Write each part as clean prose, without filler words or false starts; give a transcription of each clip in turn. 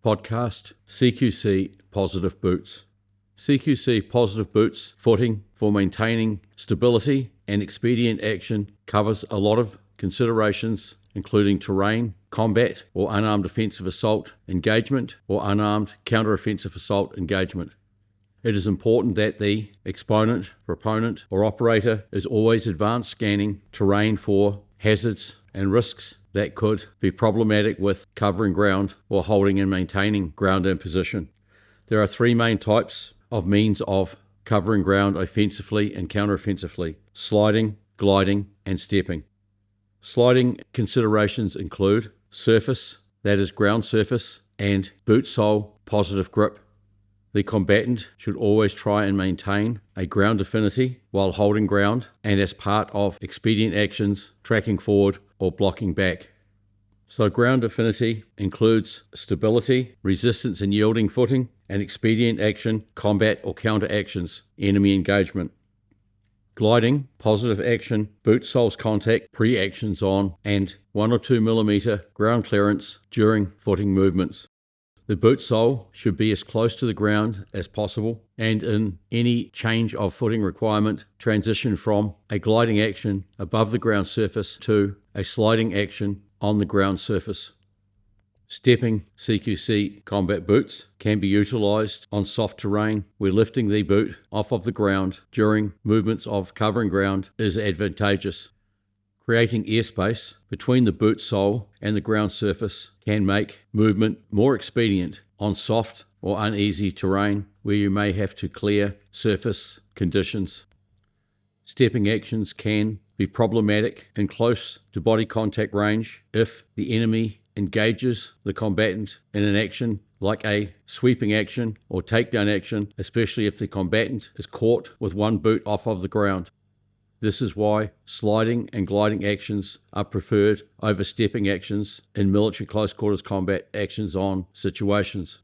Podcast CQC Positive Boots. CQC Positive Boots footing for maintaining stability and expedient action covers a lot of considerations, including terrain, combat or unarmed offensive assault engagement, or unarmed counter-offensive assault engagement. It is important that the exponent, proponent, or operator is always advanced scanning terrain for hazards and risks that could be problematic with covering ground or holding and maintaining ground in position. There are three main types of means of covering ground offensively and counteroffensively: sliding, gliding, and stepping. Sliding considerations include surface, that is ground surface, and boot sole positive grip. The combatant should always try and maintain a ground affinity while holding ground and as part of expedient actions, tracking forward or blocking back. So ground affinity includes stability, resistance and yielding footing, and expedient action, combat or counter actions, enemy engagement. Gliding, positive action, boot soles contact, pre-actions on, and 1 or 2 millimeter ground clearance during footing movements. The boot sole should be as close to the ground as possible, and in any change of footing requirement, transition from a gliding action above the ground surface to a sliding action on the ground surface. Stepping CQC combat boots can be utilized on soft terrain where lifting the boot off of the ground during movements of covering ground is advantageous. Creating airspace between the boot sole and the ground surface can make movement more expedient on soft or uneasy terrain where you may have to clear surface conditions. Stepping actions can be problematic in close to body contact range if the enemy engages the combatant in an action like a sweeping action or takedown action, especially if the combatant is caught with one boot off of the ground. This is why sliding and gliding actions are preferred over stepping actions in military close quarters combat actions on situations.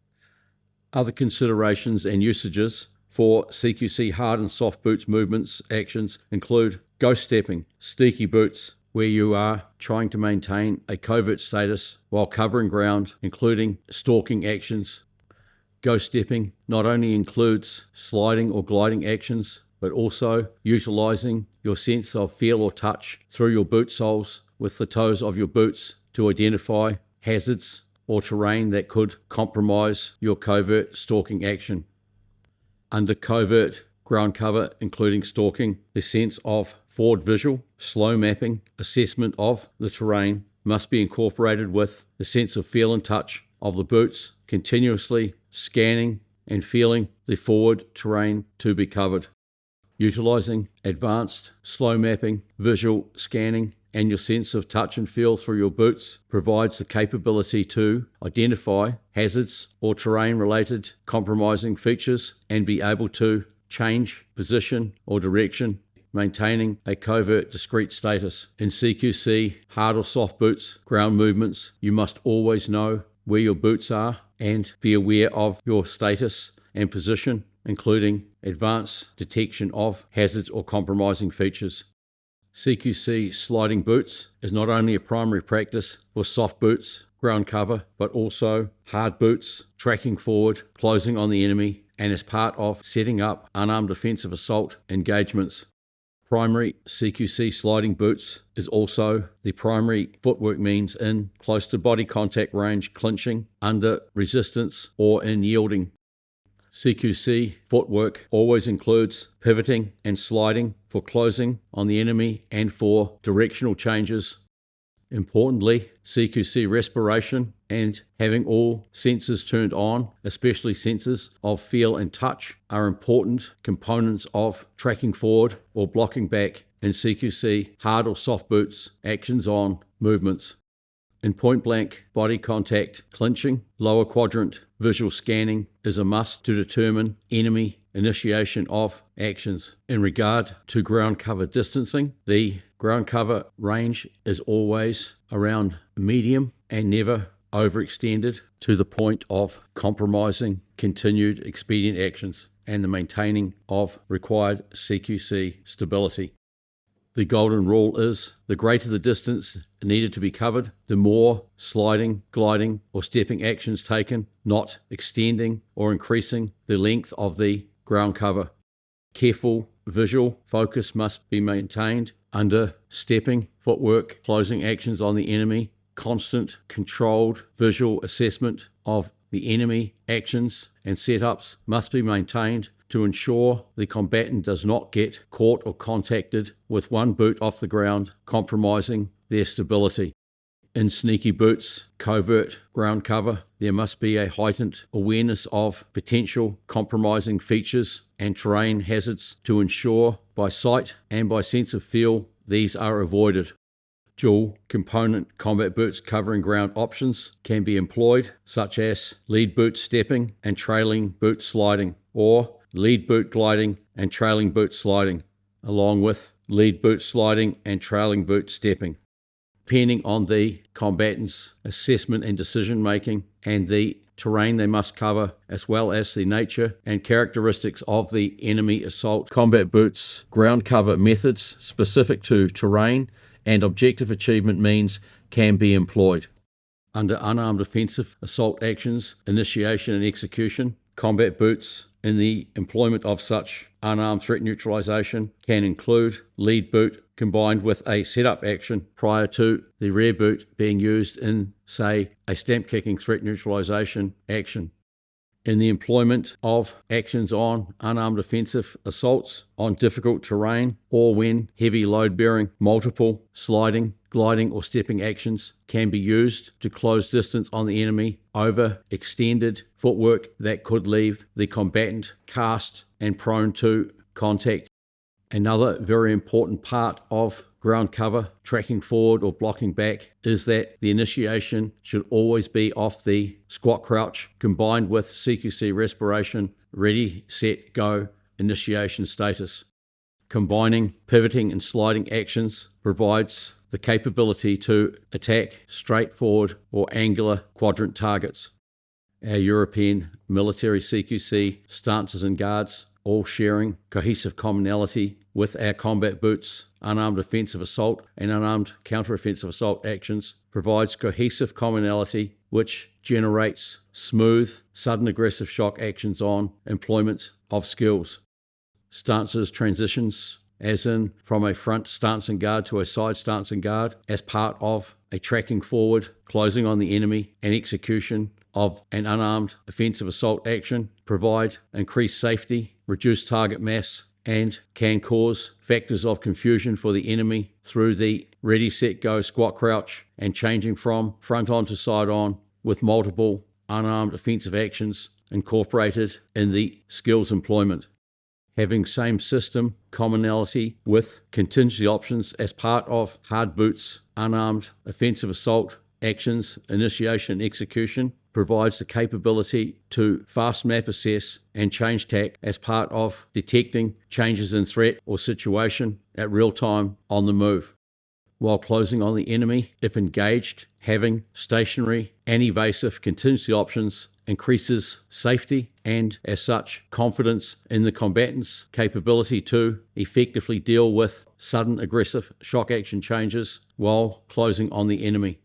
Other considerations and usages for CQC hard and soft boots movements actions include ghost stepping, sneaky boots, where you are trying to maintain a covert status while covering ground, including stalking actions. Ghost stepping not only includes sliding or gliding actions, but also utilizing your sense of feel or touch through your boot soles with the toes of your boots to identify hazards or terrain that could compromise your covert stalking action. Under covert ground cover, including stalking, the sense of forward visual, slow mapping, assessment of the terrain must be incorporated with the sense of feel and touch of the boots, continuously scanning and feeling the forward terrain to be covered. Utilizing advanced slow mapping, visual scanning, and your sense of touch and feel through your boots provides the capability to identify hazards or terrain-related compromising features and be able to change position or direction, maintaining a covert discrete status. In CQC hard or soft boots ground movements, you must always know where your boots are and be aware of your status and position, including advanced detection of hazards or compromising features. CQC sliding boots is not only a primary practice for soft boots, ground cover, but also hard boots, tracking forward, closing on the enemy, and as part of setting up unarmed offensive assault engagements. Primary CQC sliding boots is also the primary footwork means in close to body contact range clinching, under resistance, or in yielding. CQC footwork always includes pivoting and sliding for closing on the enemy and for directional changes. Importantly, CQC respiration and having all senses turned on, especially senses of feel and touch, are important components of tracking forward or blocking back in CQC hard or soft boots actions on movements. In point-blank body contact clinching, lower quadrant visual scanning is a must to determine enemy initiation of actions. In regard to ground cover distancing, the ground cover range is always around medium and never overextended to the point of compromising continued expedient actions and the maintaining of required CQC stability. The golden rule is the greater the distance needed to be covered, the more sliding, gliding, or stepping actions taken, not extending or increasing the length of the ground cover. Careful visual focus must be maintained under stepping, footwork, closing actions on the enemy. Constant, controlled visual assessment of the enemy actions and setups must be maintained to ensure the combatant does not get caught or contacted with one boot off the ground, compromising their stability. In sneaky boots, covert ground cover, there must be a heightened awareness of potential compromising features and terrain hazards to ensure by sight and by sense of feel these are avoided. Dual component combat boots covering ground options can be employed, such as lead boot stepping and trailing boot sliding, or lead boot gliding and trailing boot sliding, along with lead boot sliding and trailing boot stepping. Depending on the combatant's assessment and decision making and the terrain they must cover, as well as the nature and characteristics of the enemy assault, combat boots ground cover methods specific to terrain and objective achievement means can be employed. Under unarmed offensive assault actions, initiation and execution, combat boots in the employment of such unarmed threat neutralization can include lead boot combined with a setup action prior to the rear boot being used in, say, a stamp kicking threat neutralization action. In the employment of actions on unarmed offensive assaults on difficult terrain or when heavy load bearing, multiple sliding, gliding or stepping actions can be used to close distance on the enemy over extended footwork that could leave the combatant cast and prone to contact. Another very important part of ground cover, tracking forward or blocking back, is that the initiation should always be off the squat crouch combined with CQC respiration, ready, set, go, initiation status. Combining pivoting and sliding actions provides the capability to attack straightforward or angular quadrant targets. Our European military CQC stances and guards all sharing cohesive commonality with our combat boots, unarmed offensive assault and unarmed counter-offensive assault actions, provides cohesive commonality which generates smooth, sudden aggressive shock actions on employment of skills. Stances transitions, as in from a front stance and guard to a side stance and guard, as part of a tracking forward, closing on the enemy and execution of an unarmed offensive assault action, provide increased safety, reduce target mass, and can cause factors of confusion for the enemy through the ready, set, go, squat, crouch, and changing from front on to side on with multiple unarmed offensive actions incorporated in the skills employment. Having same system commonality with contingency options as part of hard boots, unarmed offensive assault actions, initiation and execution provides the capability to fast map assess and change tack as part of detecting changes in threat or situation at real time on the move. While closing on the enemy, if engaged, having stationary and evasive contingency options increases safety and, as such, confidence in the combatant's capability to effectively deal with sudden aggressive shock action changes while closing on the enemy.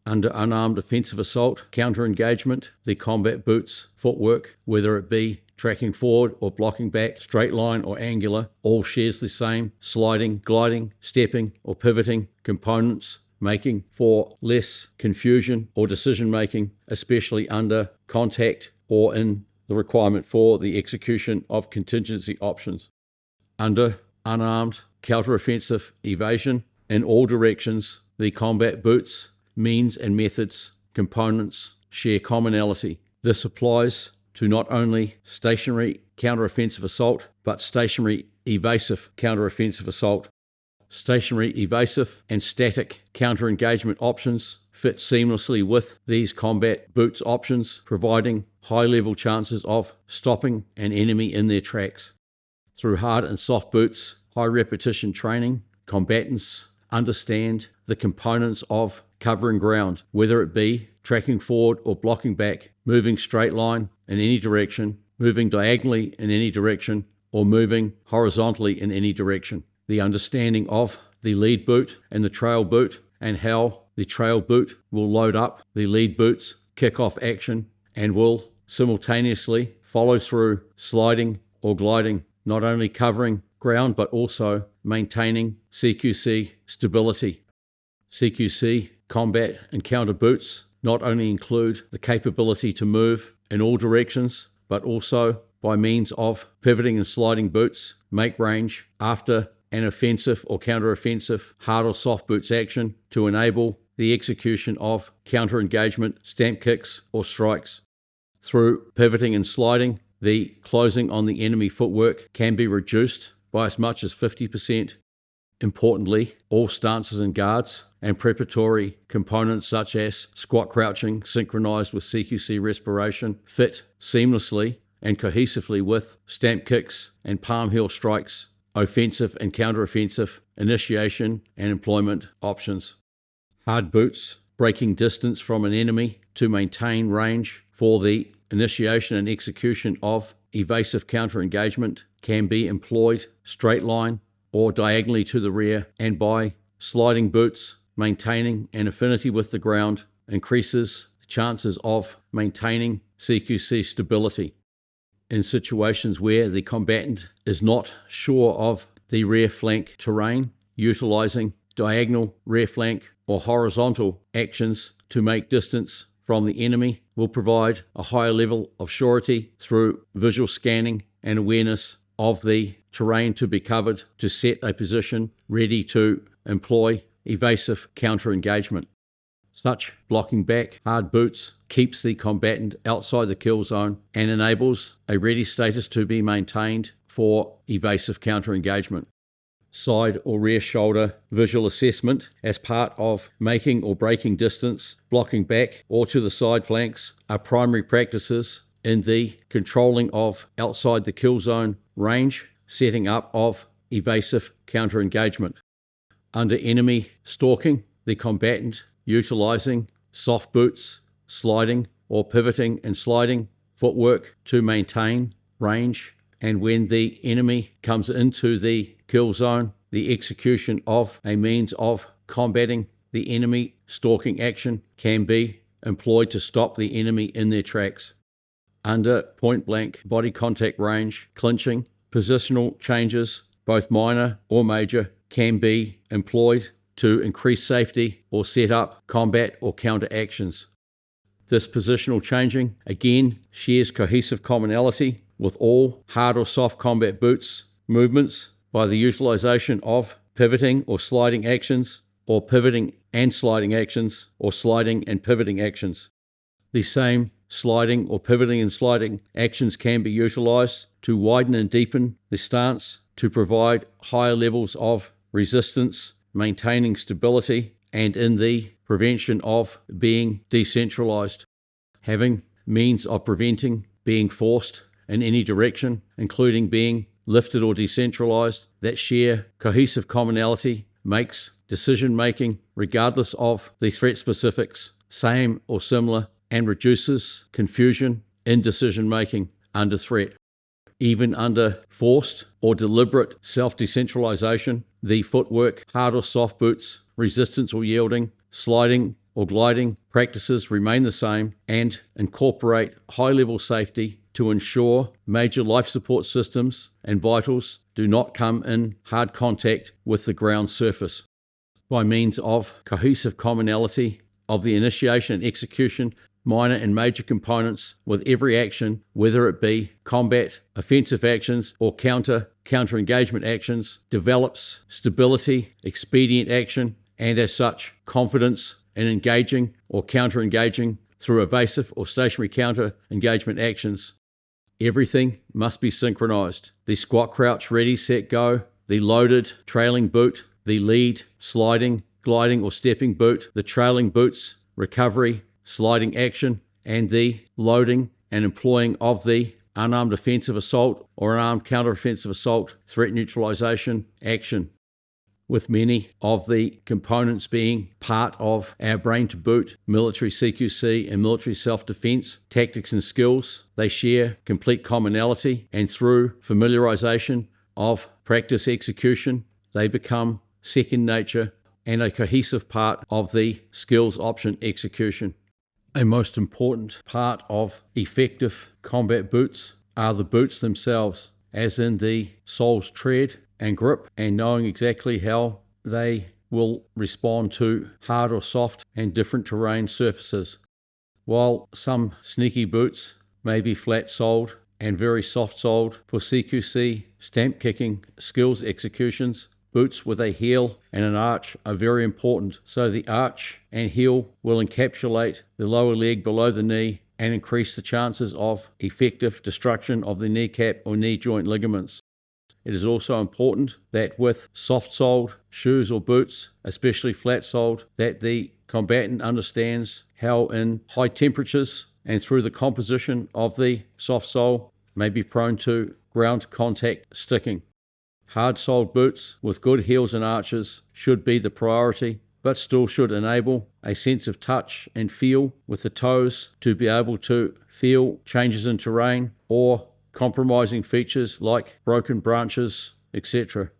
Under unarmed offensive assault, counter-engagement, the combat boots footwork, whether it be tracking forward or blocking back, straight line or angular, all shares the same sliding, gliding, stepping or pivoting components, making for less confusion or decision making, especially under contact or in the requirement for the execution of contingency options. Under unarmed counter-offensive evasion, in all directions, the combat boots means and methods components share commonality. This applies to not only stationary counter-offensive assault, but stationary evasive counter-offensive assault. Stationary evasive and static counter-engagement options fit seamlessly with these combat boots options, providing high-level chances of stopping an enemy in their tracks. Through hard and soft boots, high-repetition training, combatants understand the components of covering ground, whether it be tracking forward or blocking back, moving straight line in any direction, moving diagonally in any direction, or moving horizontally in any direction. the understanding of the lead boot and the trail boot, and how the trail boot will load up the lead boot's kick-off action and will simultaneously follow through sliding or gliding, not only covering ground but also maintaining CQC stability. CQC combat and counter boots not only include the capability to move in all directions, but also by means of pivoting and sliding boots, make range after an offensive or counter-offensive hard or soft boots action to enable the execution of counter-engagement, stamp kicks or strikes. Through pivoting and sliding, the closing on the enemy footwork can be reduced by as much as 50%. Importantly, all stances and guards and preparatory components such as squat crouching synchronized with CQC respiration fit seamlessly and cohesively with stamp kicks and palm heel strikes, offensive and counter-offensive initiation and employment options. Hard boots, breaking distance from an enemy to maintain range for the initiation and execution of evasive counter-engagement, can be employed straight line or diagonally to the rear, and by sliding boots, maintaining an affinity with the ground increases the chances of maintaining CQC stability. In situations where the combatant is not sure of the rear flank terrain, utilizing diagonal rear flank or horizontal actions to make distance from the enemy will provide a higher level of surety through visual scanning and awareness of the terrain to be covered to set a position ready to employ evasive counter-engagement. Such blocking back hard boots keeps the combatant outside the kill zone and enables a ready status to be maintained for evasive counter-engagement. Side or rear shoulder visual assessment as part of making or breaking distance, blocking back or to the side flanks are primary practices in the controlling of outside the kill zone range, setting up of evasive counter-engagement. Under enemy stalking, the combatant utilizing soft boots, sliding or pivoting and sliding footwork to maintain range, and when the enemy comes into the kill zone, the execution of a means of combating the enemy stalking action can be employed to stop the enemy in their tracks. Under point-blank body contact range, clinching, positional changes, both minor or major, can be employed to increase safety or set up combat or counter actions. This positional changing again shares cohesive commonality with all hard or soft combat boots movements by the utilization of pivoting or sliding actions, or pivoting and sliding actions, or sliding and pivoting actions. The same sliding or pivoting and sliding actions can be utilized to widen and deepen the stance to provide higher levels of resistance, maintaining stability, and in the prevention of being decentralized. Having means of preventing being forced in any direction, including being lifted or decentralized, that share cohesive commonality makes decision-making, regardless of the threat specifics, same or similar, and reduces confusion in decision-making under threat. Even under forced or deliberate self-decentralization, the footwork, hard or soft boots, resistance or yielding, sliding or gliding practices remain the same and incorporate high-level safety to ensure major life support systems and vitals do not come in hard contact with the ground surface. By means of cohesive commonality of the initiation and execution, minor and major components with every action, whether it be combat, offensive actions, or counter-engagement actions, develops stability, expedient action, and as such, confidence in engaging or counter-engaging through evasive or stationary counter-engagement actions. Everything must be synchronized. The squat crouch ready, set, go, the loaded trailing boot, the lead, sliding, gliding or stepping boot, the trailing boots, recovery, sliding action, and the loading and employing of the unarmed offensive assault or unarmed counter-offensive assault threat neutralization action. With many of the components being part of our brain to boot, military CQC and military self-defense tactics and skills, they share complete commonality, and through familiarization of practice execution, they become second nature and a cohesive part of the skills option execution. A most important part of effective combat boots are the boots themselves, as in the sole's tread and grip, and knowing exactly how they will respond to hard or soft and different terrain surfaces. While some sneaky boots may be flat-soled and very soft-soled for CQC stamp kicking skills executions, boots with a heel and an arch are very important, so the arch and heel will encapsulate the lower leg below the knee and increase the chances of effective destruction of the kneecap or knee joint ligaments. It is also important that with soft-soled shoes or boots, especially flat-soled, that the combatant understands how in high temperatures and through the composition of the soft sole may be prone to ground contact sticking. Hard-soled boots with good heels and arches should be the priority, but still should enable a sense of touch and feel with the toes to be able to feel changes in terrain or compromising features like broken branches, etc.